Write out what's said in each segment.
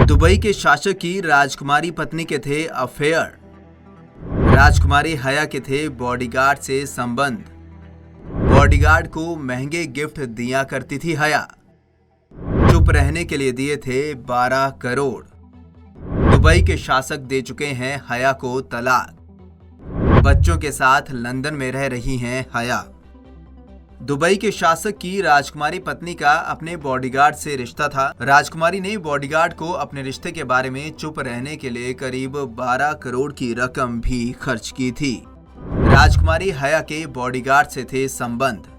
Dubai के शासक की राजकुमारी पत्नी के थे अफेयर। राजकुमारी हया के थे बॉडीगार्ड से संबंध। बॉडीगार्ड को महंगे गिफ्ट दिया करती थी हया। चुप रहने के लिए दिए थे 12 करोड़। दुबई के शासक दे चुके हैं हया को तलाक। बच्चों के साथ लंदन में रह रही हैं हया। दुबई के शासक की राजकुमारी पत्नी का अपने बॉडीगार्ड से रिश्ता था। राजकुमारी ने बॉडीगार्ड को अपने रिश्ते के बारे में चुप रहने के लिए करीब 12 करोड़ की रकम भी खर्च की थी। राजकुमारी हया के बॉडीगार्ड से थे संबंध।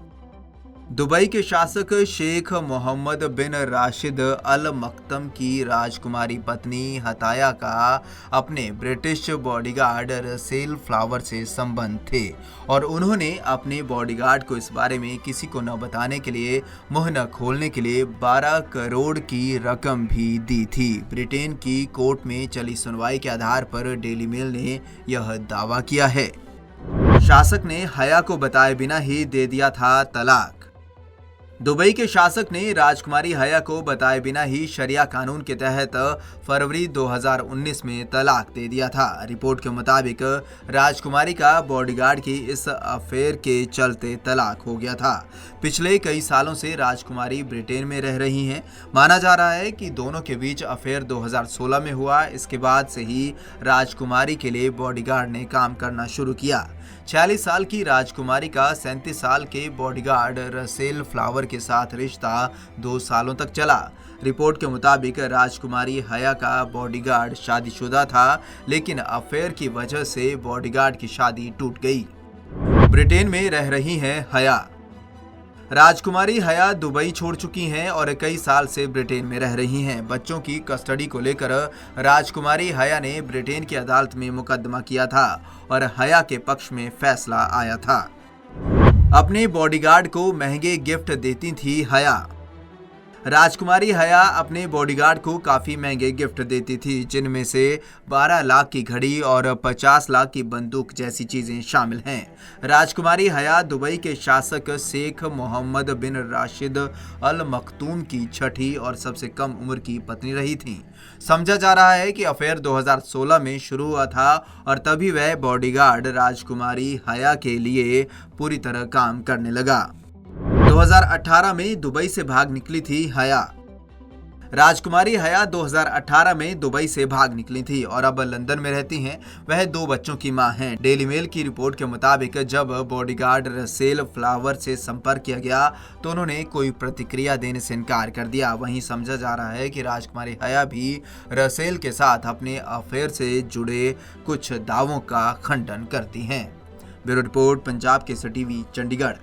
दुबई के शासक शेख मोहम्मद बिन राशिद अल मक्तम की राजकुमारी पत्नी हताया का अपने ब्रिटिश बॉडीगार्ड रसेल फ्लावर से संबंध थे और उन्होंने अपने बॉडीगार्ड को इस बारे में किसी को न बताने के लिए, मुंह न खोलने के लिए 12 करोड़ की रकम भी दी थी। ब्रिटेन की कोर्ट में चली सुनवाई के आधार पर डेली मेल ने यह दावा किया है। शासक ने हया को बताए बिना ही दे दिया था तलाक। दुबई के शासक ने राजकुमारी हया को बताए बिना ही शरिया कानून के तहत फरवरी 2019 में तलाक दे दिया था। रिपोर्ट के मुताबिक राजकुमारी का बॉडीगार्ड की इस अफेयर के चलते तलाक हो गया था। पिछले कई सालों से राजकुमारी ब्रिटेन में रह रही हैं। माना जा रहा है कि दोनों के बीच अफेयर 2016 में हुआ। इसके बाद से ही राजकुमारी के लिए बॉडीगार्ड ने काम करना शुरू किया। 46 साल की राजकुमारी का 37 साल के बॉडीगार्ड रसेल फ्लावर के साथ रिश्ता 2 सालों तक चला। रिपोर्ट के मुताबिक राजकुमारी हया का बॉडीगार्ड शादीशुदा था, लेकिन अफेयर की वजह से बॉडीगार्ड की शादी टूट गई। ब्रिटेन में रह रही हैं हया। राजकुमारी हया दुबई छोड़ चुकी हैं और कई साल से ब्रिटेन में रह रही हैं। बच्चों की कस्टडी को लेकर राजकुमारी हया ने ब्रिटेन की अदालत में मुकदमा किया था और हया के पक्ष में फैसला आया था। अपने बॉडीगार्ड को महंगे गिफ्ट देती थी हया। राजकुमारी हया अपने बॉडीगार्ड को काफ़ी महंगे गिफ्ट देती थी, जिनमें से 12 लाख की घड़ी और 50 लाख की बंदूक जैसी चीज़ें शामिल हैं। राजकुमारी हया दुबई के शासक शेख मोहम्मद बिन राशिद अल मखतूम की छठी और सबसे कम उम्र की पत्नी रही थी। समझा जा रहा है कि अफेयर 2016 में शुरू हुआ था और तभी वह बॉडीगार्ड राजकुमारी हया के लिए पूरी तरह काम करने लगा। 2018 में दुबई से भाग निकली थी हया। राजकुमारी हया 2018 में दुबई से भाग निकली थी और अब लंदन में रहती हैं। वह 2 बच्चों की मां हैं। डेली मेल की रिपोर्ट के मुताबिक जब बॉडीगार्ड रसेल फ्लावर से संपर्क किया गया तो उन्होंने कोई प्रतिक्रिया देने से इनकार कर दिया। वहीं समझा जा रहा है कि राजकुमारी हया भी रसेल के साथ अपने अफेयर से जुड़े कुछ दावों का खंडन करती हैं। Bureau report, Punjab Kesari TV, Chandigarh.